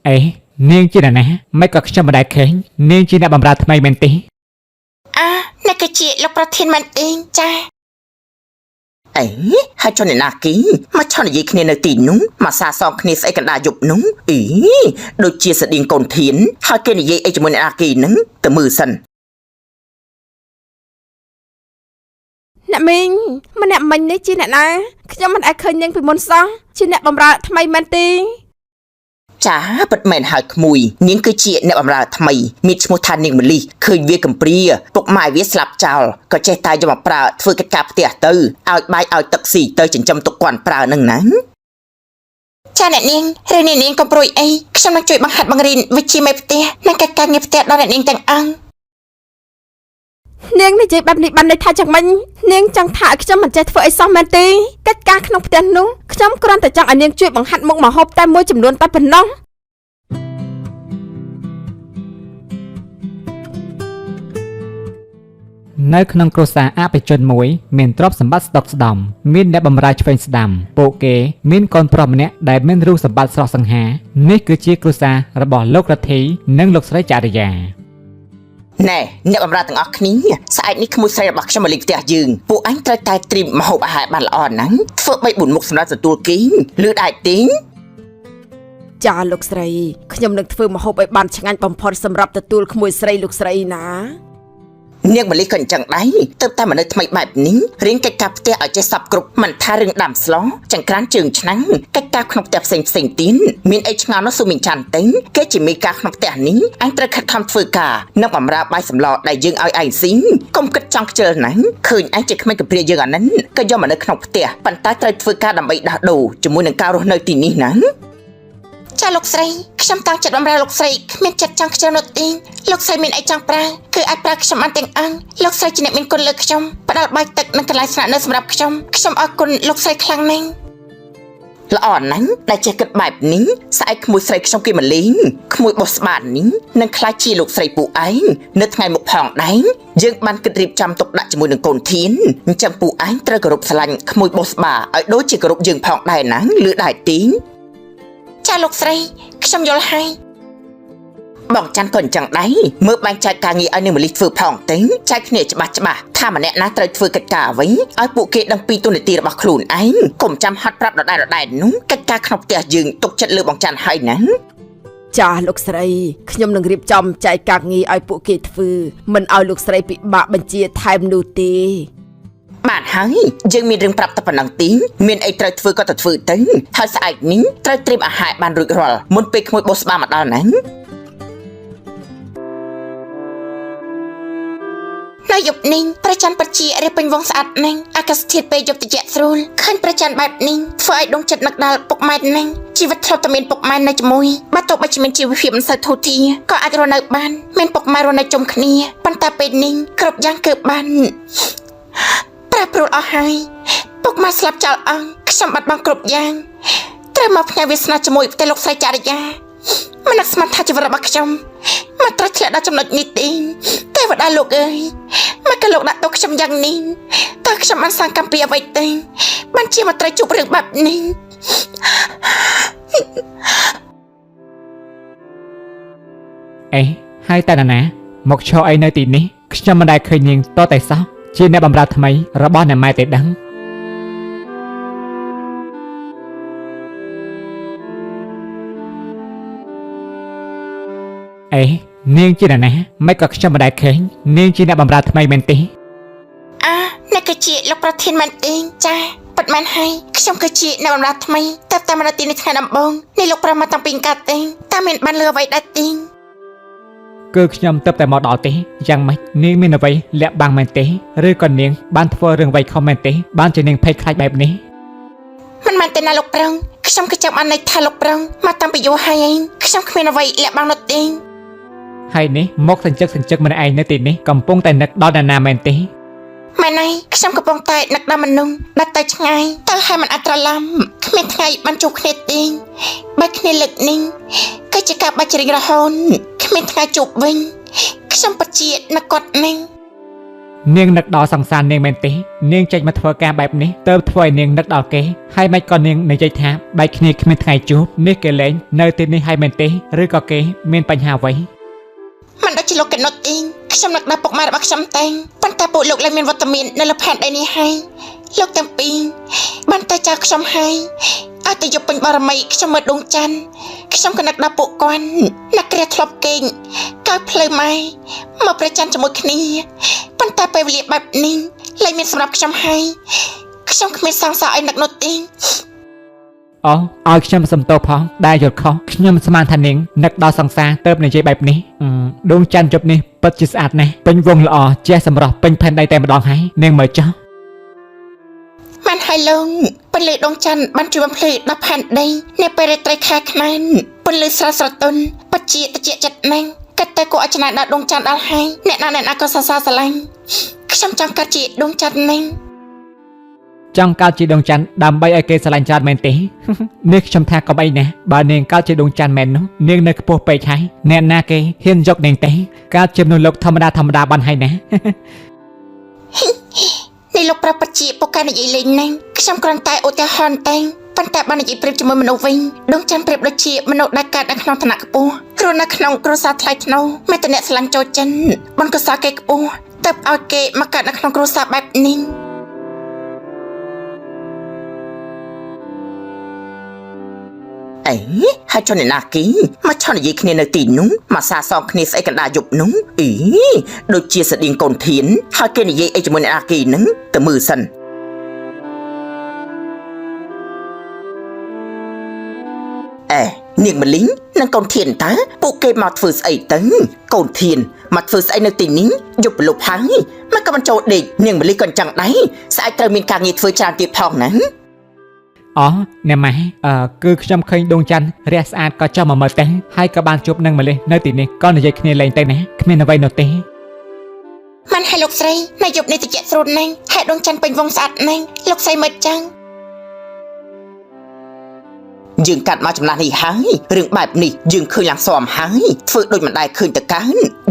អេនាងជាណាមិនក៏ខ្ញុំមិនដែលឃើញនាងជាអ្នកបម្រើថ្មីមែនទេអ្នកគឺជាលោកប្រធានមែនទេចាអីហើយចុះអ្នកណាគីមកឆនិយាយគ្នានៅទីនោះមកសាសងគ្នាស្អីកណ្ដាលយប់នោះអីដូចជាស្តៀងកូនធានហើយគេនិយាយអីជាមួយអ្នកណាគីហ្នឹងទៅមើលសិនអ្នកមីងម្នាក់មិញនេះជាអ្នកណាខ្ញុំមិនអាចឃើញនាងពីមុនសោះជាអ្នកបម្រើថ្មីមែនទេចាពិតមែនហើយក្មួយនាងគឺជាអ្នកបម្រើថ្មីមានឈ្មោះថានាងមលីឃើញវាកំព្រាពុកម៉ែវាស្លាប់ចោលក៏ចេះតែយកមកប្រើធ្វើកិច្ចការផ្ទះទៅឲ្យបាយឲ្យទឹកស៊ីទៅចិញ្ចឹមទុកគាត់ប្រើនឹងណាចាអ្នកនាងឬអ្នកនាងកំព្រួយអីខ្ញុំនឹងជួយបង្ហាត់បង្រៀនវិជ្ជាមេផ្ទះនិងកិច្ចការងារផ្ទះដល់អ្នកនាងទាំងអង្គនាងនិយាយបែបនេះបានន័យថាយ៉ាងម៉េចនាងចង់ថាឲ្យខ្ញុំមិនចេះធ្វើអីសោះមែនទេកិច្ចការក្នុងផ្ទះនោះខ្ញុំគ្រាន់តែចង់ឲ្យនាងជួយបង្ហាត់មុខម្ហូបតែមួយចំនួនតែប៉ុណ្ណោះនៅក្នុងគ្រួសារអភិជនមួយមានទ្រព្យសម្បត្តិស្ដុកស្ដម្ភមានអ្នកបម្រើឆ្វេងស្ដាំពួកគេមានកូនប្រុសម្នាក់ដែលមានរូបសម្បត្តិស្រស់សង្ហានេះគឺជាគ្រួសាររបស់លោករទ្ធីនិងលោកស្រីចរិយាណែអ្នកបម្រើទាំងអស់គ្នាស្អែកនេះក្មួយស្រីរបស់ខ្ញុំមកលេងផ្ទះយើងពួកអញត្រូវតែត្រៀមម្ហូបអាហារបានល្អណាស់ធ្វើ3-4មុខសម្រាប់ទទួលគេលឺដែរទេចាលោកស្រីខ្ញុំនឹងធ្វើម្ហូបឲ្យបានឆ្ងាញ់បំផុតសម្រាប់ទទួលក្មួយស្រីលោកស្រីណានាងមលីក៏អញ្ចឹងដែរទៅតែមនុស្សថ្មីបែបនេះរៀនកិច្ចការផ្ទះឲ្យចេះសពគ្រប់មិនថារឿងដាំស្លចង្ក្រានជើងឆ្នាំងកិច្ចការក្នុងផ្ទះផ្សេងទៀតមានអីឆ្ងល់នោះស៊ូមីចាន់ទេគេជាមេការក្នុងផ្ទះនេះអញត្រូវខិតខំធ្វើការនិងបម្រើបាយសម្លដែលយើងឲ្យឯងស៊ីកុំគិតចង់ខ្ជិលណាស់ឃើញអញជាក្មេងកំព្រាយើងអាហ្នឹងក៏យកមកនៅក្នុងផ្ទះប៉ុន្តែត្រូវធ្វើការដើម្បីដោះដូរជាមួយនឹងការរស់នៅទីនេះណាចាលោកស្រីខ្ញុំតាំងចិត្តបម្រើលោកស្រីគ្មានចិត្តចង់ខ្ជិលនោះទេលោកស្រីមានអីចង់ប្រើគឺអាចប្រើខ្ញុំបានទាំងអង្គលោកស្រីជាអ្នកមានគុណលើខ្ញុំផ្ដល់បាយទឹកនិងកន្លែងស្នាក់នៅសម្រាប់ខ្ញុំអរគុណលោកស្រីខ្លាំងណាស់ល្អណាស់ដែលចេះគិតបែបនេះស្អែកក្មួយស្រីខ្ញុំគេមកលេងក្មួយបោះស្បាតនេះនឹងខ្លាចជាលោកស្រីពូឯងនៅថ្ងៃមុខផងដែរយើងបានគិតរៀបចំទុកដាក់ជាមួយនឹងកូនធានអញ្ចឹងពូឯងត្រូវគោរពស្រឡាញ់ក្មួយបោះស្បាឲ្យដូចជាគោរពយើងផងដែរណាលឺដែរទេចាលោកស្រីខ្ញុំយល់ហើយបងច័ន្ទក៏អញ្ចឹងដែរមើលបែងចែកការងារឲ្យនាងមលីធ្វើផងទេចែកគ្នាច្បាស់ថាម្នាក់ណាត្រូវធ្វើកិច្ចការអ្វីឲ្យពួកគេដឹងពីទូនាទីរបស់ខ្លួនឯងកុំចាំហាត់ប្រាប់ដដែលនោះកិច្ចការក្នុងផ្ទះយើងទុកចិត្តលើបងច័ន្ទហើយណាចាលោកស្រីខ្ញុំនឹងរៀបចំចែកការងារឲ្យពួកគេធ្វើមិនឲ្យលោកស្រីពិបាកបញ្ជាថែមនោះទេបាទហើយយើងមានរឿងប្រាប់តែប៉ុណ្ណឹងទីមានអីត្រូវធ្វើក៏ទៅធ្វើទៅហើយស្អែកនេះត្រូវត្រៀមអាហារបានរួចរាល់មុនពេលក្មួយបោះស្បាមកដល់ណានៅយប់នេះព្រះច័ន្ទពិតជារៀបពេញវងស្អាតណាស់អាកាសធាតុពេលយប់ត្រជាក់ស្រួលឃើញព្រះច័ន្ទបែបនេះធ្វើឲ្យដងចិត្តនឹកដល់ពុកម៉ែណាស់ជីវិតធ្លាប់តែមានពុកម៉ែនៅជាមួយបើទោះបីជាមានជីវភាពមិនសូវធូរធារក៏អាចរស់នៅបានមានពុកម៉ែរស់នៅជុំគ្នាប៉ុន្តែពេលនេះគ្រប់យ៉ាងគឺបានប្រែប្រួលអស់ហើយពុកម៉ែស្លាប់ចោលអង្គខ្ញុំបាត់បង់គ្រប់យ៉ាងត្រូវមកផ្ញើវាសនាជាមួយផ្ទះលោកស្រីចរិយាមិននឹកស្មានថាជីវិតរបស់ខ្ញុំមកត្រូវធ្លាក់ដល់ចំណុចនេះទេទេវតាលោកអើយមកក៏លោកដាក់ទុកខ្ញុំយ៉ាងនេះតើខ្ញុំបានសាងកម្មពីអ្វីទេបានជាមកត្រូវជួបរឿងបែបនេះអេហើយតែណាមកឈរអីនៅទីនេះខ្ញុំមិនដែលឃើញនាងតតែសោះជាអ្នកបម្រើថ្មីរបស់អ្នកម៉ែទេដឹងអេនាងជាណាមិនក៏ខ្ញុំមិនដែលឃើញនាងជាអ្នកបម្រើថ្មីមែនទេអ្នកគឺជាលោកប្រធានមែនទេចាពិតមែនហើយខ្ញុំគឺជាអ្នកបម្រើថ្មីតែមកនៅទីនេះថ្ងៃដំបូងនេះលោកប្រាប់មកតាំងពីកាត់ទេតែមានបានលឺអ្វីដែរទេគឺខ្ញុំទៅតែមកដល់ទេយ៉ាងម៉េចនាងមានអ្វីលាក់បាំងមែនទេឬក៏នាងបានធ្វើរឿងអ្វីខុសមែនទេបានជានាងភ័យខ្លាចបែបនេះមិនមែនទេណាលោកប្រឹងខ្ញុំក៏ចាំបានន័យថាលោកប្រឹងមកតាំងពីយូរហើយឯងខ្ញុំគ្មានអ្វីលាក់បាំងនោះទេហើយនេះមកសញ្ជឹកម្នាក់ឯងនៅទីនេះកំពុងតែនឹកដល់ណាមែនទេមែនហើយខ្ញុំកំពុងតែនឹកដល់មនុស្សដែលទៅឆ្ងាយទៅហើយមិនអាចត្រឡប់គ្មានថ្ងៃបានជួបគ្នាទេបើគ្នាលើកនេះគឺជាការបាច់ច្រៀងរហូតគ្មានថ្ងៃជួបវិញខ្ញុំពិតជានឹកគាត់នឹង នាងនឹកដល់សង្សារនាងមែនទេនាងចេញមកធ្វើការបែបនេះទៅធ្វើឲ្យនាងនឹកដល់គេហើយមិនក៏នាងនិយាយថាបែកគ្នាគ្មានថ្ងៃជួបនេះគេលេងនៅទីនេះហើយមែនទេឬក៏គេមានបញ្ហាអ្វីមិនដូចជាលោកកណុតទេខ្ញុំនឹកដល់ពុកម៉ែរបស់ខ្ញុំតែប៉ុន្តែពួកលោកលែងមានវត្តមាននៅលើផែនដីនេះហើយលោកទាំងពីរបានតែចោលខ្ញុំហើយឲ្យតែយកពេញបារមីខ្ញុំមើលដួងច័ន្ទខ្ញុំក៏នឹកដល់ពួកគាត់នឹកគ្រាធ្លាប់គេងកោយផ្លូវម៉ែមកប្រចាំជាមួយគ្នាប៉ុន្តែពេលវេលាបែបនេះលែងមានសម្រាប់ខ្ញុំហើយខ្ញុំគ្មានសង្សារឲ្យនឹកនោះទេអូឲ្យខ្ញុំសំទោសផងដែលយល់ខុសខ្ញុំស្មានថានាងនឹកដល់សង្សារទៅនិយាយបែបនេះដួងច័ន្ទជប់នេះពិតជាស្អាតណាស់ពេញវងល្អចេះសម្រស់ពេញផែនដីតែម្ដងហើយនាងមើលចុះបានហើយលោកពន្លឺដួងច័ន្ទបានជួយបំភ្លឺដល់ផែនដីនៅពេលរាត្រីខែខ្នានពន្លឺស្រស់ស្រទន់ពិតជាត្រជាក់ចិត្តណាស់កាត់តែគួរឲ្យច្នៃដល់ដួងច័ន្ទដល់ហើយអ្នកណាក៏សរសើរស្រឡាញ់ខ្ញុំចង់កាត់ជាដួងច័ន្ទនេះចង់កើតជាដួងច័ន្ទដើម្បីឲ្យគេស្រឡាញ់ច្រើនមែនទេនេះខ្ញុំថាក៏បីណាបើនាងកើតជាដួងច័ន្ទមែននោះនាងនៅខ្ពស់ពេកហើយអ្នកណាគេហ៊ានយកនាងទេកើតជាមនុស្សលោកធម្មតាបានហើយណានេះលោកប្រាប់ពិតជាពុកកែនិយាយលេងណាស់ខ្ញុំគ្រាន់តែឧទាហរណ៍តែប៉ុន្តែបាននិយាយប្រៀបជាមួយមនុស្សវិញដួងច័ន្ទប្រៀបដូចជាមនុស្សដែលកើតនៅក្នុងឋានៈខ្ពស់រស់នៅក្នុងគ្រួសារថ្លៃថ្នូរមេត្តាអ្នកស្រឡាញ់ចូលចិនបនកសាគេខ្ពស់ទៅឲ្យគេមកកើតនៅក្នុងគ្រួសារបែបនេះអីហើយចុះអ្នកណាគីមកឆោនិយាយគ្នានៅទីនោះមកសាសងគ្នាស្អីកណ្ដាលយប់នោះអីដូចជាស្តៀងកូនធានហើយគេនិយាយអីជាមួយអ្នកណាគីហ្នឹងទៅមើលសិននាងមលីងនិងកូនធានតើពួកគេមកធ្វើស្អីទៅកូនធានមកធ្វើស្អីនៅទីនេះយប់លុបហើយមកក៏មិនចូលដេកនាងមលីងក៏ចឹងដែរស្អែកត្រូវមានការងារធ្វើច្រើនទៀតផងណាអូអ្នកម៉ែគឺខ្ញុំឃើញដួងច័ន្ទរះស្អាតក៏ចុះមកមើលទៅហើយក៏បានជួបនឹងម្លេះនៅទីនេះក៏និយាយគ្នាលេងទៅណាគ្មានអ្វីនោះទេមិនឲ្យលោកស្រីនៅយប់នេះតិចស្រួលណាស់ហើយដួងច័ន្ទពេញវងស្អាតណាស់លោកស្រីមើលចឹងយើងកាត់មកចំណាស់នេះហើយរឿងបែបនេះយើងឃើញឡើងសមហើយធ្វើដូចមិនដែលឃើញតកើ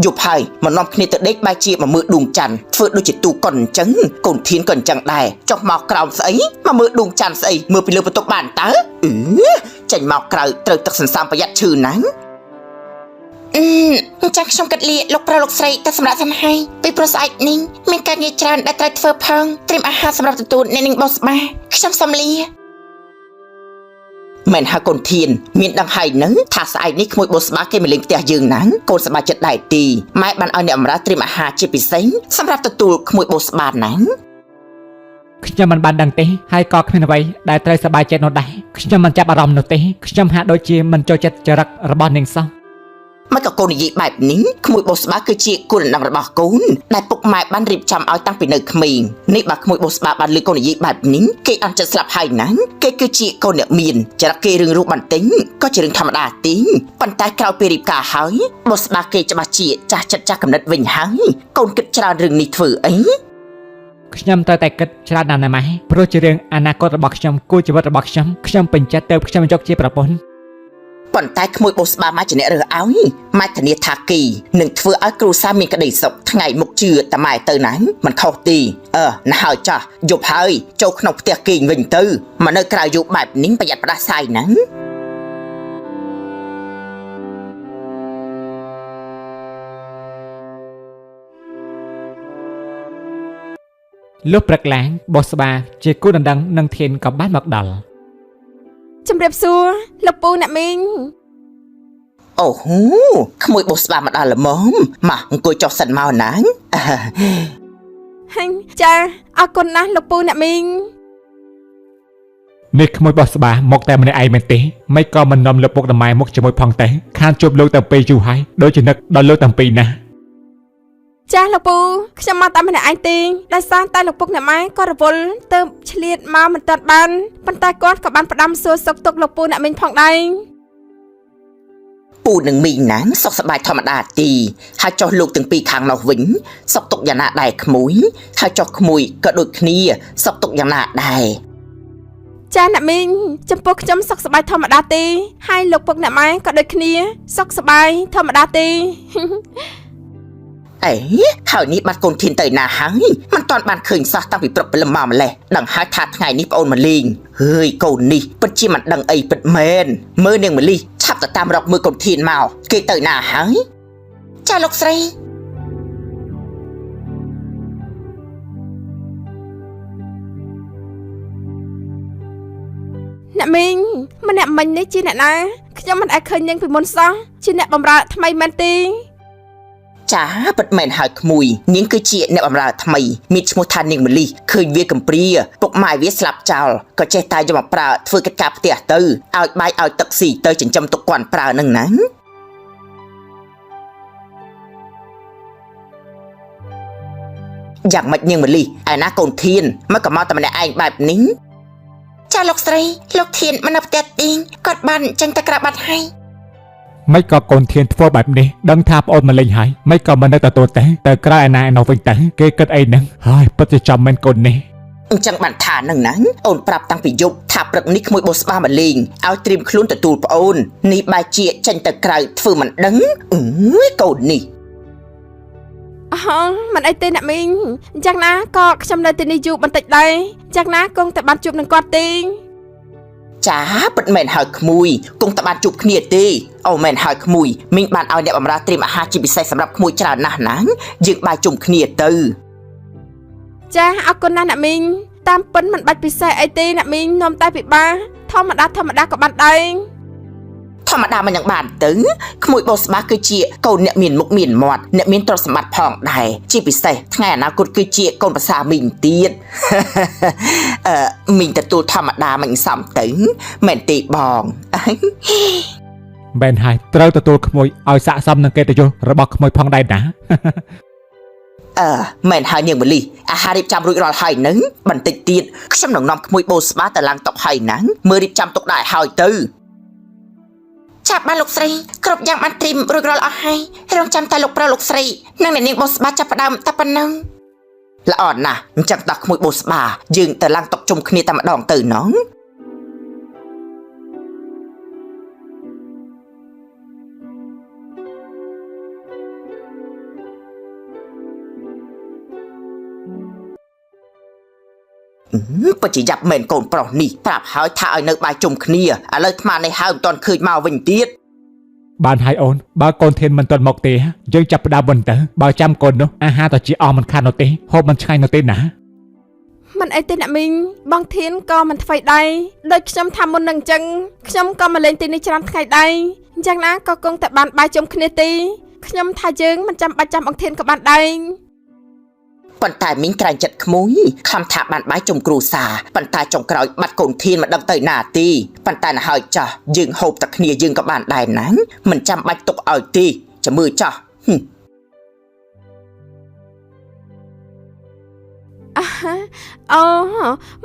យប់ហើយមកនាំគ្នាទៅដេកបែរជាមកមើលដួងច័ន្ទធ្វើដូចជាទូកុនអញ្ចឹងកូនធានក៏អញ្ចឹងដែរចុះមកក្រោមស្អីមកមើលដួងច័ន្ទស្អីមើលពីលើបន្ទប់បានតើចេញមកក្រៅត្រូវទឹកសន្សំប្រយ័ត្នឈឺណាស់អញ្ចឹងខ្ញុំគិតលាលោកប្រុសលោកស្រីទៅសម្រាប់សិនហើយពីព្រោះស្អែកនេះមានការងារច្រើនដែលត្រូវធ្វើផងត្រៀមអាហារសម្រាប់ទទួលអ្នកនាងបោះស្បាខ្ញុំសូមលាមែនហើយកូនធានមានដឹងហើយនឹងថាស្អែកនេះក្មួយបោះស្បាគេមកលេងផ្ទះយើងណាកូនសប្បាយចិត្តដែរទីម៉ែបានឲ្យអ្នកអម្រាត្រៀមអាហារជាពិសេសសម្រាប់ទទួលក្មួយបោះស្បាណាខ្ញុំមិនបានដឹងទេហើយក៏គ្មានអ្វីដែលត្រូវសប្បាយចិត្តនោះដែរខ្ញុំមិនចាប់អារម្មណ៍នោះទេខ្ញុំហាក់ដូចជាមិនចូលចិត្តចរិតរបស់នាងសោះមកក៏កូននិយាយបែបនេះក្មួយបោះស្បាគឺជាគោលដណ្ដឹងរបស់កូនដែលពុកម៉ែបានរៀបចំឲ្យតាំងពីនៅក្មេងនេះបើក្មួយបោះស្បាបានលើកូននិយាយបែបនេះគេអន់ចិត្តស្លាប់ហើយណាគេគឺជាកូនអ្នកមានចរិតគេរឿងរូបបន្ទិញក៏ជារឿងធម្មតាទេប៉ុន្តែក្រោយពេលរៀបការហើយបោះស្បាគេច្បាស់ជាចាស់ចិត្តចាស់កំណត់វិញហើយកូនគិតច្រើនរឿងនេះធ្វើអីខ្ញុំត្រូវតែគិតច្រើនណាស់ណាស់ម៉ែព្រោះជារឿងអនាគតរបស់ខ្ញុំគូជីវិតរបស់ខ្ញុំពេញចិត្តទៅខ្ញុំយកជាប្រពន្ធប៉ុន្តែក្មួយបោះស្បាមកជាអ្នករើសឲ្យម៉ែធានាថាគីនឹងធ្វើឲ្យគ្រួសារមានក្តីសុខថ្ងៃមុខជឿតែម៉ែទៅណាមិនខុសទេណាស់ហើយចាស់យប់ហើយចូលក្នុងផ្ទះគេងវិញទៅមកនៅក្រៅយប់បែបនេះប្រយ័ត្នផ្ដាសាយណាលុះព្រឹកឡើងបោះស្បាជាគូដណ្ដឹងនឹងធានក៏បានមកដល់ជំរាបសួរលោកពូអ្នកមីងអូហូក្មួយបោះស្បាមកដល់ល្មមមកអង្គុយចុះសិនមកណាចាអរគុណណាស់លោកពូអ្នកមីងនេះក្មួយបោះស្បាមកតែម្នាក់ឯងមែនទេមិនក៏មិននាំលោកពុកដម៉ែមកជាមួយផងទេខានជួបលោកតាំងពីយូរហើយដូចជានឹកដល់លោកតាំងពីណាចាស់លោកពូខ្ញុំមកតែម្នាក់ឯងទេដោយសារតែលោកពុកអ្នកម៉ែក៏រវល់ទៅឆ្លៀតមកមិនទាន់បានប៉ុន្តែគាត់ក៏បានផ្ដាំសួរសុខទុក្ខលោកពូអ្នកមីងផងដែរពូនឹងមីងណាសុខសប្បាយធម្មតាទីហើយចុះលោកទាំងពីរខាងនោះវិញសុខទុក្ខយ៉ាងណាដែរក្មួយហើយចុះក្មួយក៏ដូចគ្នាសុខទុក្ខយ៉ាងណាដែរចាអ្នកមីងចំពោះខ្ញុំសុខសប្បាយធម្មតាទេហើយលោកពុកអ្នកម៉ែក៏ដូចគ្នាសុខសប្បាយធម្មតាទេ អេហើយនេះបាត់កូនធានទៅណាហើយមិនតាន់បានឃើញសោះតាំងពីព្រឹកព្រលឹមមកម្លេះដឹងហើយថាថ្ងៃនេះប្អូនមកលេងហើយកូននេះពិតជាមិនដឹងអីពិតមែនមើលនាងមលីឆាប់ទៅតាមរកមើលកូនធានមកគេទៅណាហើយចាលោកស្រីអ្នកមីងម្នាក់មិញនេះជាអ្នកណាខ្ញុំមិនអាចឃើញនាងពីមុនសោះជាអ្នកបម្រើថ្មីមែនទេចាពិតមែនហើយក្មួយនាងគឺជាអ្នកបម្រើថ្មីមានឈ្មោះថានាងមលីឃើញវាកំព្រាពុកម៉ែវាស្លាប់ចោលក៏ចេះតែយកមកប្រើធ្វើកិច្ចការផ្ទះទៅឲ្យបាយឲ្យទឹកស៊ីទៅចិញ្ចឹមទុកគាត់ប្រើនឹងណាយ៉ាងម៉េចនាងមលីឯណាកូនធានមកក៏មកតែម្នាក់ឯងបែបនេះចាលោកស្រីលោកធានមកនៅផ្ទះទីងគាត់បានចេញទៅក្រាបបាត់ហើយមិនក៏កូនធានធ្វើបែបនេះដឹងថាប្អូនមកលេងហើយមិនក៏មិននៅទទួលទៅក្រៅឯណាឯនោះវិញទៅគេគិតអីហ្នឹងហើយពិតជាចំមែនកូននេះអញ្ចឹងបានថានឹងណាអូនប្រាប់តាំងពីយប់ថាព្រឹកនេះក្មួយបោះស្បាមកលេងឲ្យត្រៀមខ្លួនទទួលប្អូននេះបែជាចេញទៅក្រៅធ្វើមិនដឹងកូននេះមិនអីទេអ្នកមីងយ៉ាងណាក៏ខ្ញុំនៅទីនេះយូរបន្តិចដែរយ៉ាងណាគង់តែបានជួបនឹងគាត់ទេចាពិតមែនហើយក្មួយគង់តែបានជួបគ្នាទេអូមែនហើយក្មួយមីងបានឲ្យអ្នកបម្រើត្រៀមអាហារជាពិសេសសម្រាប់ក្មួយច្រើនណាស់ណាយើងបាយជុំគ្នាទៅចាអរគុណណាស់អ្នកមីងតាមពិនមិនបាច់ពិសេសអីទេអ្នកមីងនាំតែពិបាធម្មតាក៏បានដែរធម្មតាមិនយ៉ាងបានទៅក្មួយបោស្បាគឺជាកូនអ្នកមានមុខមានមាត់អ្នកមានទ្រព្យសម្បត្តិផងដែរជាពិសេសថ្ងៃអនាគតគឺជាកូនប្រសាមីងទៀតមីងទទួលធម្មតាមិនសមទៅមែនទេបងមែនហើយត្រូវទទួលក្មួយឲ្យស័ក្តិសមនឹងកិត្តិយសរបស់ក្មួយផងដែរណាមែនហើយនាងមលីអាហាររៀបចំរួចរាល់ហើយនឹងបន្តិចទៀតខ្ញុំនឹងនាំក្មួយបោស្បាទៅឡើងតុហើយណាមើលរៀបចំទុកដែរហើយទៅចាប់បានលោកស្រីគ្រប់យ៉ាងបានត្រៀមរួចរាល់អស់ហើយរងចាំតែលោកប្រុសលោកស្រីនិងអ្នកនាងបោស្បាចាប់ផ្ដើមតែប៉ុណ្ណឹងល្អណាស់អញ្ចឹងដល់ក្មួយបោស្បាយើងទៅឡើងតុជុំគ្នាតែម្ដងទៅណងពិតជាយ៉ាប់មែនកូនប្រុសនេះប្រាប់ហើយថាឲ្យនៅបាយជុំគ្នាឥឡូវអាត្មានេះហើយមិនទាន់ឃើញមកវិញទៀតបានហើយអូនបើកូនធានមិនទាន់មកទេយើងចាប់ផ្ដើមវិញទៅបើចាំកូននោះអាហារទៅជាអស់មិនខាននោះទេហូបមិនឆ្ងាញ់នោះទេណាមិនអីទេអ្នកមីងបងធានក៏មិនថ្មីដែរដូចខ្ញុំថាមុននឹងអញ្ចឹងខ្ញុំក៏មកលេងទីនេះច្រើនថ្ងៃដែរយ៉ាងណាក៏គង់តែបានបាយជុំគ្នាទេខ្ញុំថាយើងមិនចាំបាច់ចាំបងធានក៏បានដែរប៉ុន្តែមីងក្រែងចិត្តក្មួយខំថាបានបាយជុំគ្រួសារប៉ុន្តែចុងក្រោយបាត់កូនធានមិនដឹងទៅណាទេប៉ុន្តែណ៎ហើយចាស់យើងហូបតែគ្នាយើងក៏បានដែរណាមិនចាំបាច់ទុកឲ្យទេចាំមើលចាស់អូ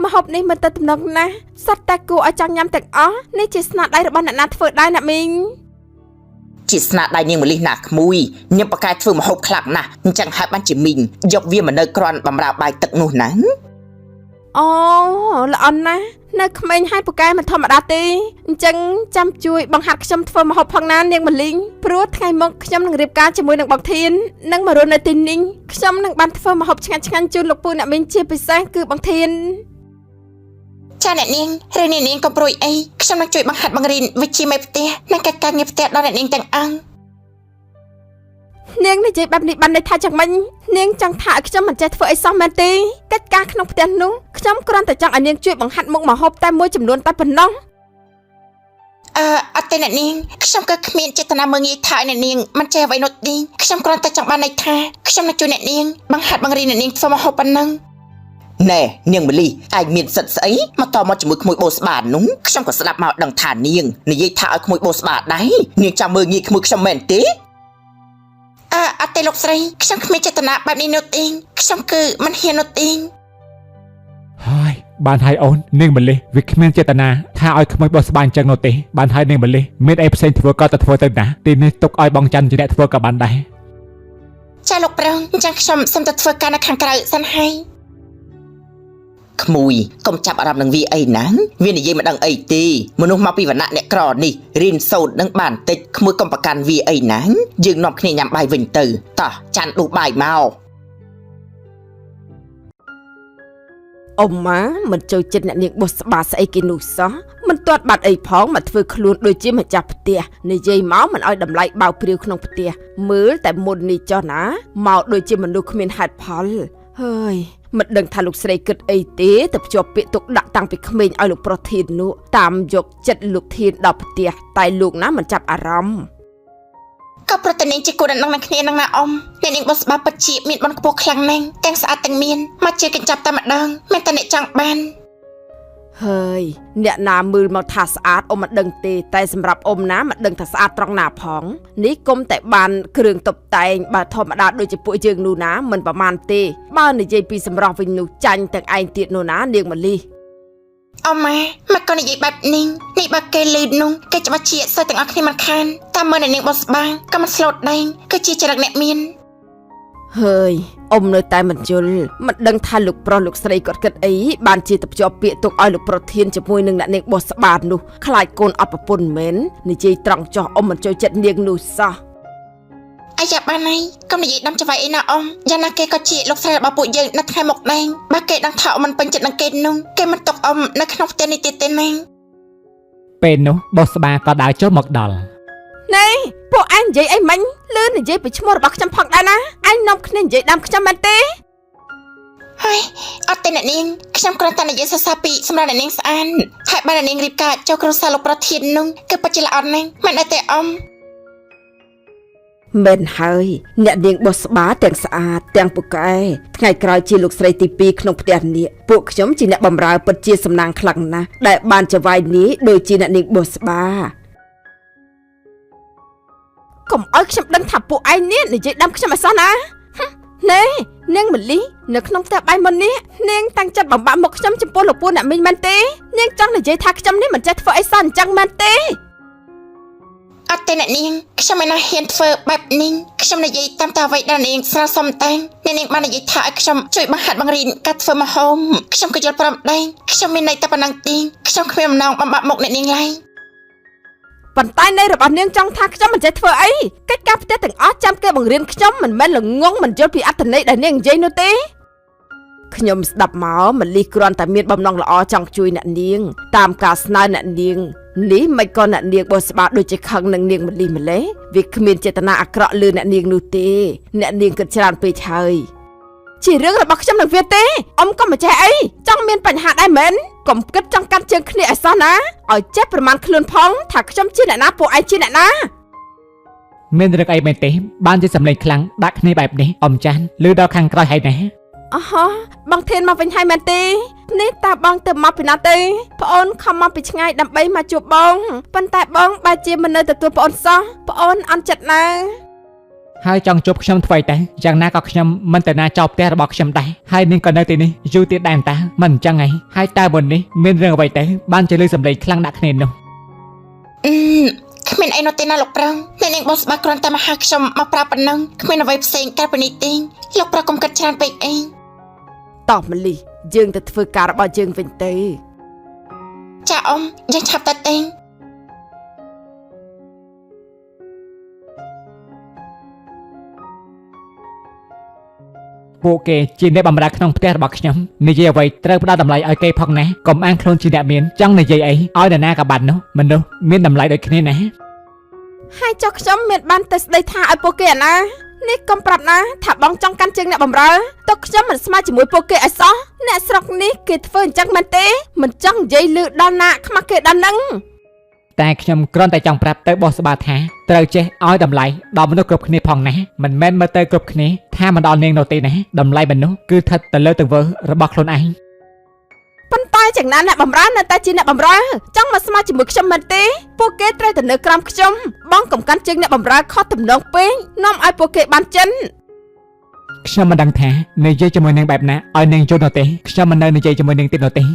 មកហូបនេះមិនទៅទំនងណាស់សត្វតែគួរឲ្យចង់ញ៉ាំទាំងអស់នេះជាស្នាដៃរបស់អ្នកណាធ្វើដែរអ្នកមីងជាស្នាដៃនាងមលីណាក្មួយញឹមបកាយធ្វើម្ហូបខ្លាំងណាស់អញ្ចឹងហើយបានជាមីងយកវាមកនៅក្រាន់បំរើបាយទឹកនោះណាអូល្អណាស់នៅក្មេងហើយពូកែមិនធម្មតាទេអញ្ចឹងចាំជួយបង្ហាត់ខ្ញុំធ្វើម្ហូបផងណានាងមលីងព្រោះថ្ងៃមុខខ្ញុំនឹងរៀបការជាមួយនឹងបងធាននិងមករស់នៅទីនេះខ្ញុំនឹងបានធ្វើម្ហូបឆ្ងាញ់ជូនលោកពូអ្នកមីងជាពិសេសគឺបងធានចាអ្នកនាងឬអ្នកនាងក៏ប្រួយអីខ្ញុំនឹងជួយបង្ហាត់បង្រៀនវិជ្ជាមេផ្ទះនិងកិច្ចការងារផ្ទះដល់អ្នកនាងទាំងអង្គនាងនិយាយបែបនេះបានន័យថាយ៉ាងម៉េចនាងចង់ថាឲ្យខ្ញុំមិនចេះធ្វើអីសោះមែនទេកិច្ចការក្នុងផ្ទះនោះខ្ញុំគ្រាន់តែចង់ឲ្យនាងជួយបង្ហាត់មុខម្ហូបតែមួយចំនួនតែប៉ុណ្ណោះអត់ទេអ្នកនាងខ្ញុំក៏គ្មានចេតនាមើងងាយថាអ្នកនាងមិនចេះអ្វីនោះទេខ្ញុំគ្រាន់តែចង់បានន័យថាខ្ញុំនឹងជួយអ្នកនាងបង្ហាត់បង្រៀនអ្នកនាងធ្វើម្ហូបប៉ុណ្ណឹងណែនាងមលីឯងមានសិទ្ធិស្អីមកតមកជាមួយក្មួយបោស្បានោះខ្ញុំក៏ស្ដាប់មកដឹងថានាងនិយាយថាឲ្យក្មួយបោស្បាដែរនាងចាំមើងងាយក្មួយខ្ញុំមែនទេអត់ទេលោកស្រីខ្ញុំគ្មានចេតនាបែបនេះនោះទេខ្ញុំគឺមិនហ៊ាននោះទេហើយបានហើយអូននាងមលីវាគ្មានចេតនាថាឲ្យក្មួយបោះស្បាអញ្ចឹងនោះទេបានហើយនាងមលីមានអីផ្សេងធ្វើក៏ទៅធ្វើទៅណាទីនេះទុកឲ្យបងច័ន្ទជាអ្នកធ្វើក៏បានដែរចាលោកប្រងអញ្ចឹងខ្ញុំសូមទៅធ្វើការនៅខាងក្រៅសិនហើយ ក្មួយកុំចាប់អារម្មណ៍នឹងវាអីណាវានិយាយមិនដឹងអីទេមនុស្សមកពីវណ្ណៈអ្នកក្រនេះរៀនសូត្រនឹងបានតិចក្មួយកុំប្រកាន់វាអីណាយើងនាំគ្នាញ៉ាំបាយវិញទៅតោះចាន់ដួសបាយមកអ៊ំម៉ាមិនចូលចិត្តអ្នកនាងបោះស្បាស្អីគេនោះសោះមិនទាត់បាត់អីផងមកធ្វើខ្លួនដូចជាម្ចាស់ផ្ទះនិយាយមកមិនឲ្យតម្លៃបៅព្រាវក្នុងផ្ទះមើលតែមុននេះចុះណាមកដូចជាមនុស្សគ្មានហេតុផលហើយមិនដឹងថាលោកស្រីគិតអីទេតែភ្ជាប់ពាក្យទុកដាក់តាំងពីក្មេងឲ្យលោកប្រុសធាននោះតាមយកចិត្តលោកធានដល់ផ្ទះតែលោកណាមិនចាប់អារម្មណ៍ក៏ប្រតិនាងជាគូដណ្ដឹងនឹងគ្នានឹងណាអ៊ំអ្នកនាងបោះស្បាពិតជាមានបនខ្ពស់ខ្លាំងណាស់ទាំងស្អាតទាំងមានមកជាកញ្ចប់តែម្ដងមិនតែអ្នកចង់បានហើយអ្នកណាមើលមកថាស្អាតអ៊ំមិនដឹងទេតែសម្រាប់អ៊ំណាមិនដឹងថាស្អាតត្រង់ណាផងនេះគុំតែបានគ្រឿងតុបតែងបើធម្មតាដូចជាពួកយើងនោះណាមិនប្រមាណទេបើនិយាយពីសម្រស់វិញនោះចាញ់ទាំងឯងទៀតនោះណានាងមលីអ៊ំម៉ាមកក៏និយាយបែបនេះបើគេលឺនោះគេច្បាស់ជាសិស្សទាំងអស់គ្នាមិនខានតាមមើលអ្នកនាងបោះស្បាក៏មិនស្លូតដែរគឺជាចរិតអ្នកមានហើយអ៊ំនៅតែមិនយល់មិនដឹងថាលោកប្រុសលោកស្រីគាត់គិតអីបានជាទៅភ្ជាប់ពាក្យទុកឲ្យលោកប្រុសធានជាមួយនឹងអ្នកនាងបោះស្បានោះខ្លាចកូនអត់ប្រពន្ធមែននិយាយត្រង់ចោះអ៊ំមិនចូលចិត្តនាងនោះសោះអាយ៉ាបានហើយកុំនិយាយដាំច្បាយអីណាអ៊ំយ៉ាងណាគេក៏ជាលោកស្រីរបស់ពួកយើងនៅថ្ងៃមុខដែរបើគេដឹងថាអ៊ំមិនពេញចិត្តនឹងគេនោះគេមិនទុកអ៊ំនៅក្នុងផ្ទះនេះទៀតទេណាពេលនោះបោះស្បាក៏ដើរចូលមកដល់ណែពួកឯងនិយាយអីមិញលឺនិយាយពីឈ្មោះរបស់ខ្ញុំផងដែរណាឯងនាំគ្នានិយាយដើមខ្ញុំមែនទេហើយអត់ទេអ្នកនាងខ្ញុំគ្រាន់តែនិយាយសរសើរពីសម្រាប់អ្នកនាងស្អាតហើយបើអ្នកនាងរៀបការចូលគ្រួសារលោកប្រធាននោះគឺពិតជាល្អណាស់មិនអីទេអ៊ំមែនហើយអ្នកនាងបោះស្បាទាំងស្អាតទាំងពូកែថ្ងៃក្រោយជាលោកស្រីទី2ក្នុងផ្ទះនេះពួកខ្ញុំជាអ្នកបម្រើពិតជាសំណាងខ្លាំងណាស់ដែលបានចវាយនេះដូចជាអ្នកនាងបោះស្បាកុំឲ្យខ្ញុំដឹងថាពួកឯងនេះនិយាយដាំខ្ញុំអីសោះណាណែនាងមលីនៅក្នុងផ្ទះបាយមុននេះនាងតាំងចិត្តបំបាក់មុខខ្ញុំចំពោះលោកពូអ្នកមីងមែនទេនាងចង់និយាយថាខ្ញុំនេះមិនចេះធ្វើអីសោះអញ្ចឹងមែនទេអត់ទេអ្នកនាងខ្ញុំមិនហ៊ានធ្វើបែបនេះខ្ញុំនិយាយតាមតែអ្វីដែលនាងស្នើសុំតែអ្នកនាងបាននិយាយថាឲ្យខ្ញុំជួយបង្ហាត់បង្រៀនការធ្វើម្ហូបខ្ញុំក៏យល់ព្រមដែរខ្ញុំមានន័យតែប៉ុណ្ណឹងទេខ្ញុំគ្មានបំណងបំបាក់មុខអ្នកនាងឡើយប៉ុន្តែនៃរបស់នាងចង់ថាខ្ញុំមិនចេះធ្វើអីកិច្ចការផ្ទះទាំងអស់ចាំគេបង្រៀនខ្ញុំមិនមែនល្ងងមិនយល់ពីអត្ថន័យដែលនាងនិយាយនោះទេខ្ញុំស្ដាប់មកម្លីគ្រាន់តែមានបំណងល្អចង់ជួយអ្នកនាងតាមការស្នើអ្នកនាងនេះមិនក៏អ្នកនាងបោះស្បាដូចជាខឹងនឹងនាងម្លីម្លេះវាគ្មានចេតនាអាក្រក់លើអ្នកនាងនោះទេអ្នកនាងគិតច្រើនពេកហើយជារឿងរបស់ខ្ញុំនឹងវាទេអ៊ំក៏មិនចេះអីចង់មានបញ្ហាដែរមែនកុំគិតចង់កាត់ជើងគ្នាឲ្យសោះណាឲ្យចេះប្រមាណខ្លួនផងថាខ្ញុំជាអ្នកណាពួកឯងជាអ្នកណាមានរឿងអីមែនទេបានជាសម្លេងខ្លាំងដាក់គ្នាបែបនេះអ៊ំចាន់ឮដល់ខាងក្រោយហើយណាអហោះបងធានមកវិញហើយមែនទេនេះតាបងទៅមកពីណាទេប្អូនខំមកពីឆ្ងាយដើម្បីមកជួបបងប៉ុន្តែបងបែរជាមិននៅទទួលប្អូនសោះប្អូនអន់ចិត្តណាហើយចង់ជួបខ្ញុំធ្វើតែយ៉ាងណាក៏ខ្ញុំមិនទៅណាចោលផ្ទះរបស់ខ្ញុំដែរហើយនាងក៏នៅទីនេះយូរទៀតដែរតាមិនអញ្ចឹងហីហើយតើមុននេះមានរឿងអ្វីទៅបានជាលើសម្លេងខ្លាំងដាក់គ្នានោះគ្មានអីនោះទេណាលោកប្រុសអ្នកនាងបោះស្បាគ្រាន់តែមកហៅខ្ញុំមកប្រាប់ប៉ុណ្ណឹងគ្មានអ្វីផ្សេងកើតពីនេះទេលោកប្រុសកុំគិតច្រើនពេកអីតោះមលីយើងទៅធ្វើការរបស់យើងវិញទៅចាអ៊ំយើងឆាប់ទៅទេពួកគេជាអ្នកបម្រើក្នុងផ្ទះរបស់ខ្ញុំនិយាយអ្វីត្រូវផ្ដល់តម្លៃឲ្យគេផងណាកុំអាងខ្លួនជាអ្នកមានចង់និយាយអីឲ្យនរណាក៏បាននោះមនុស្សមានតម្លៃដូចគ្នាណាហើយចុះខ្ញុំមានបានទៅស្ដីថាឲ្យពួកគេអាណានេះកុំប្រាប់ណាថាបងចង់កាន់ជើងអ្នកបម្រើតើខ្ញុំមិនស្មើជាមួយពួកគេអីសោះអ្នកស្រុកនេះគេធ្វើអញ្ចឹងមែនទេមិនចង់និយាយលឺដល់ណាខ្មាស់គេដល់ហ្នឹងតែខ្ញុំគ្រាន់តែចង់ប្រាប់ទៅបោះស្បាថាត្រូវចេះឲ្យតម្លៃដល់មនុស្សគ្រប់គ្នាផងណាមិនមែនមើលទៅគ្រប់គ្នាថាមិនដល់នាងនោះទេណាតម្លៃមនុស្សគឺស្ថិតទៅលើទង្វើរបស់ខ្លួនឯងប៉ុន្តែយ៉ាងណាអ្នកបម្រើនៅតែជាអ្នកបម្រើចង់មកស្មើជាមួយខ្ញុំមែនទេពួកគេត្រូវតែនៅក្រោមខ្ញុំបងកំកាន់ជើងអ្នកបម្រើខុសទំនងពេកនាំឲ្យពួកគេបានចិនខ្ញុំមិនដឹងថានិយាយជាមួយនាងបែបណាឲ្យនាងយល់នោះទេខ្ញុំមិននៅនិយាយជាមួយនាងទៀតនោះទេ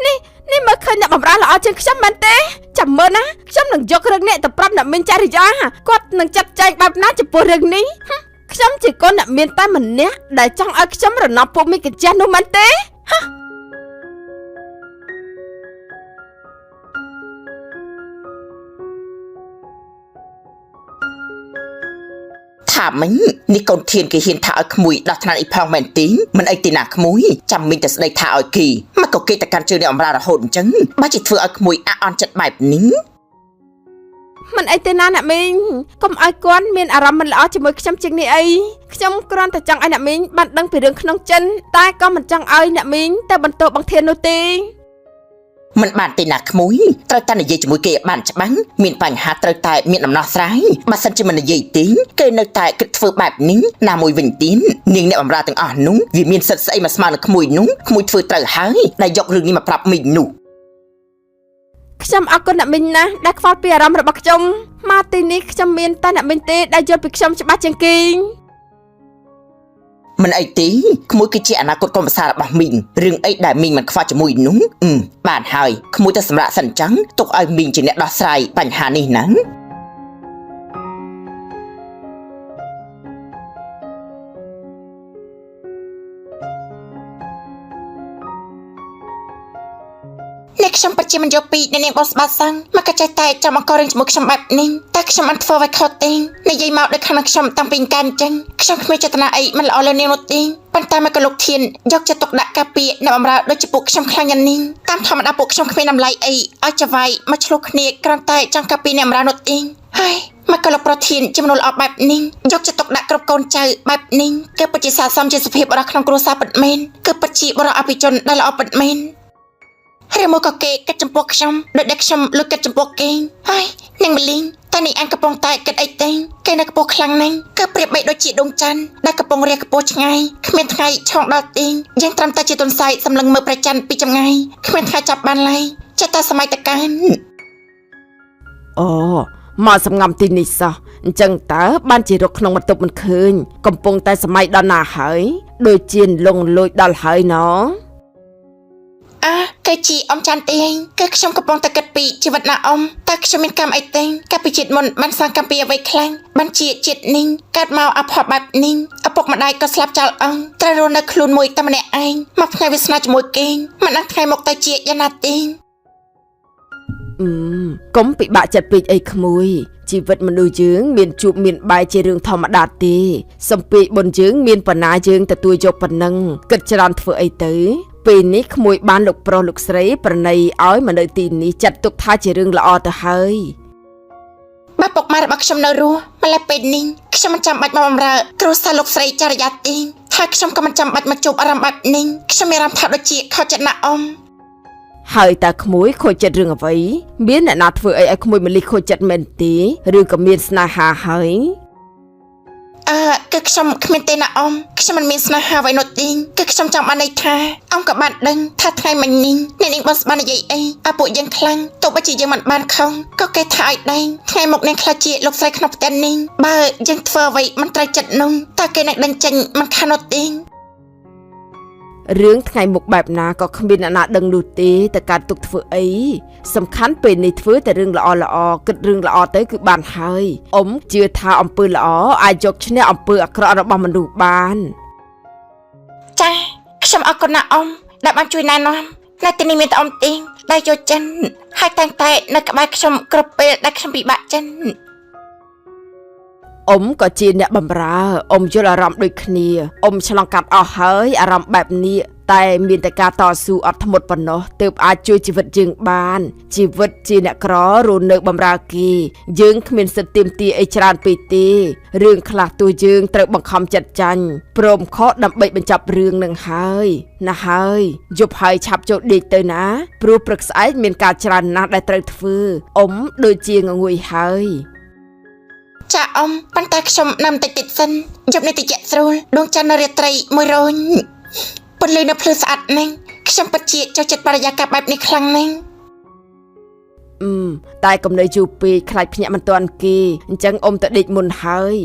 នេះមើលឃើញអ្នកបម្រើល្អជាងខ្ញុំមែនទេចាំមើលណាខ្ញុំនឹងយករឿងនេះទៅប្រាប់អ្នកមានចរិយាគាត់នឹងចាត់ចែងបែបណាចំពោះរឿងនេះ ខ្ញុំជាកូនអ្នកមានតែម្នាក់ដែលចង់ឲ្យខ្ញុំរំលំពួកមីកាចាស់នោះមែនទេថាមិញនេះកូនធានគេហ៊ានថាឲ្យក្មួយដោះថ្នាក់អីផងមែនទីមិនអីទីណាក្មួយចាំមីងតែស្ដីថាឲ្យគេមកក៏គេតែកាន់ជើងនេះអំរើរហូតអញ្ចឹងបើជាធ្វើឲ្យក្មួយអាក់អន់ចិត្តបែបនេះមិនអីទេណាអ្នកមីងកុំឲ្យគាត់មានអារម្មណ៍មិនល្អជាមួយខ្ញុំជាងនេះអីខ្ញុំគ្រាន់តែចង់ឲ្យអ្នកមីងបានដឹងពីរឿងក្នុងចិនតែក៏មិនចង់ឲ្យអ្នកមីងទៅបន្ទោសបង្ធាននោះទេមិនបានទេណាក្មួយត្រូវតែនិយាយជាមួយគេឲ្យបានច្បាស់មានបញ្ហាត្រូវតែមានដំណោះស្រាយបើសិនជាមិននិយាយទេគេនៅតែគិតធ្វើបែបនេះណាមួយវិញទៀតនាងអ្នកបម្រើទាំងអស់នោះវាមានសិទ្ធិស្អីមកស្មើនឹងក្មួយនោះក្មួយធ្វើត្រូវហើយដែលយករឿងនេះមកប្រាប់មីងនោះខ្ញុំអរគុណអ្នកមីងណាស់ដែលខ្វល់ពីអារម្មណ៍របស់ខ្ញុំមកទីនេះខ្ញុំមានតែអ្នកមីងទេដែលយល់ពីខ្ញុំច្បាស់ជាងគេមិនអីទេក្មួយគឺជាអនាគតកូនប្រសាររបស់មីងរឿងអីដែលមីងមិនខ្វល់ជាមួយនោះបានហើយក្មួយទៅសម្រាប់សិនចឹងទុកឲ្យមីងជាអ្នកដោះស្រាយបញ្ហានេះណាអ្នកខ្ញុំពិតជាមិនយកពីនាងបោះស្បាសាំងមកកចេះតែចាំអង្គរឿងជាមួយខ្ញុំបែបនេះតែខ្ញុំមិនធ្វើអ្វីខុសទេនិយាយមកដូចខាងខ្ញុំតាំងពីកានអញ្ចឹងខ្ញុំគ្មានចេតនាអីមិនល្អលើនាងនោះទេប៉ុន្តែមកក៏លោកធានយកចិត្តទុកដាក់ការពារអ្នកបម្រើដូចជាពួកខ្ញុំខ្លាំងយ៉ាងនេះតាមធម្មតាពួកខ្ញុំគ្មានតម្លៃអីឲ្យចវាយមកឆ្លោះគ្នាគ្រាន់តែចង់ការពារអ្នកបម្រើនោះទេហើយមកក៏លោកប្រធានជាមនុស្សល្អបែបនេះយកចិត្តទុកដាក់គ្រប់កូនចៅបែបនេះគឺពិតជាស័ក្តិសមជាសុភាពបុរសក្នុងគ្រួសារពិតមែនគឺពិតជាបុរសអភិជនដែលល្អពិតមែនឬមកក៏គេគិតចំពោះខ្ញុំដូចដែលខ្ញុំលើគិតចំពោះគេហើយនាងមលីងតែនេះអង្គកំពុងតែគិតអីទេគេនៅកំពុងខ្លាំងណាស់គឺប្រៀបបីដូចជាដុំច័ន្ទដែលកំពុងរះកំពុះឆ្ងាយគ្មានថ្ងៃឆោងដល់ទេយើងត្រឹមតែជាទុនសាយសម្លឹងមើលព្រះច័ន្ទពីចម្ងាយគ្មានថ្ងៃចាប់បានឡើយចិត្តតែសម័យតកានអូមកសំងំទីនេះសោះអញ្ចឹងតើបានជារកក្នុងបន្ទប់មិនឃើញកំពុងតែសម័យដល់ណាហើយដូចជាលងលួចដល់ហើយណោគេជាអ៊ំច័ន្ទទេគឺខ្ញុំកំពុងតែគិតពីជីវិតណាអ៊ំតើខ្ញុំមានកម្មអីទេកាលពីជាតិមុនបានសាងកម្មពីអ្វីខ្លាំងបានជាជាតិនេះកើតមកអភ័ព្វបែបនេះឪពុកម្ដាយក៏ស្លាប់ចោលអស់ត្រូវរស់នៅខ្លួនមួយតែម្នាក់ឯងមកថ្ងៃវាសនាជាមួយគេមិនដឹងថ្ងៃមកទៅជាយ៉ាងណាទេកុំពិបាកចិត្តពេកអីក្មួយជីវិតមនុស្សយើងមានជួបមានបែកជារឿងធម្មតាទេសំពីបុណ្យយើងមានបណ្ណាយើងទទួលយកប៉ុណ្ណឹងគិតច្រើនធ្វើអីទៅពេលនេះក្មួយបានលោកប្រុសលោកស្រីប្រណីឲ្យមកនៅទីនេះចាត់ទុកថាជារឿងល្អទៅហើយបើពុកម៉ែរបស់ខ្ញុំនៅរស់ម្ល៉េះពេលនេះខ្ញុំមិនចាំបាច់មកបម្រើគ្រួសារលោកស្រីចរិយាទេហើយខ្ញុំក៏មិនចាំបាច់មកជួបអារម្មណ៍បែបនេះខ្ញុំមានអារម្មណ៍ថាដូចជាខកចិត្តណាស់អ៊ំហើយតើក្មួយខូចចិត្តរឿងអ្វីមានអ្នកណាធ្វើអីឲ្យក្មួយមលីខូចចិត្តមែនទេឬក៏មានស្នេហាហើយគឺខ្ញុំគ្មានទេណាអ៊ំខ្ញុំមិនមានស្នេហាអ្វីនោះទេគឺខ្ញុំចង់បានន័យថាអ៊ំក៏បានដឹងថាថ្ងៃមិញនេះអ្នកនាងបោះបាននិយាយអីឲ្យពួកយើងខ្លាំងទោះបីជាយើងមិនបានខំក៏គេថាឲ្យដែរថ្ងៃមុខនាងខ្លាចជាលោកស្រីក្នុងផ្ទះនេះបើយើងធ្វើអ្វីមិនត្រូវចិត្តនោះតើគេនឹងដឹងចេញមិនខាននោះទេរឿងថ្ងៃមុខបែបណាក៏គ្មានអ្នកណាដឹងនោះទេតែការទុកធ្វើអីសំខាន់ពេលនេះធ្វើតែរឿងល្អគិតរឿងល្អទៅគឺបានហើយអ៊ំជឿថាអំពើល្អអាចយកឈ្នះអំពើអាក្រក់របស់មនុស្សបានចាខ្ញុំអរគុណណាស់អ៊ំដែលបានជួយណែនាំនៅទីនេះមានតែអ៊ំទេដែលយកចិនហើយតែងតែនៅក្បែរខ្ញុំគ្រប់ពេលដែលខ្ញុំពិបាកចិនអ៊ំក៏ជាអ្នកបម្រើអ៊ំយល់អារម្មណ៍ដូចគ្នាអ៊ំឆ្លងកាត់អស់ហើយអារម្មណ៍បែបនេះតែមានតែការតស៊ូអត់ធ្មត់ប៉ុណ្ណោះទើបអាចជួយជីវិតយើងបានជីវិតជាអ្នកក្ររស់នៅបម្រើគេយើងគ្មានសិទ្ធិទាមទារអីច្រើនពេកទេរឿងខ្លះទោះយើងត្រូវបង្ខំចិត្តចាញ់ព្រមខកដើម្បីបញ្ចប់រឿងនឹងហើយណាហើយយប់ហើយឆាប់ចូលដេកទៅណាព្រោះព្រឹកស្អែកមានការច្រើនណាស់ដែលត្រូវធ្វើអ៊ំដូចជាងងុយហើយចាអ៊ំប៉ុន្តែខ្ញុំនៅបន្តិចទៀតសិនយប់នេះតិចស្រួលដួងច័ន្ទនៅរាត្រីមួយរញពន្លឺនៅភ្លឺស្អាតនេះខ្ញុំពិតជាចូលចិត្តបរិយាកាសបែបនេះខ្លាំងណាស់តែកុំនៅយូរពេកខ្លាចភ្ញាក់មិនទាន់គេអញ្ចឹងអ៊ំទៅដេកមុនហើយ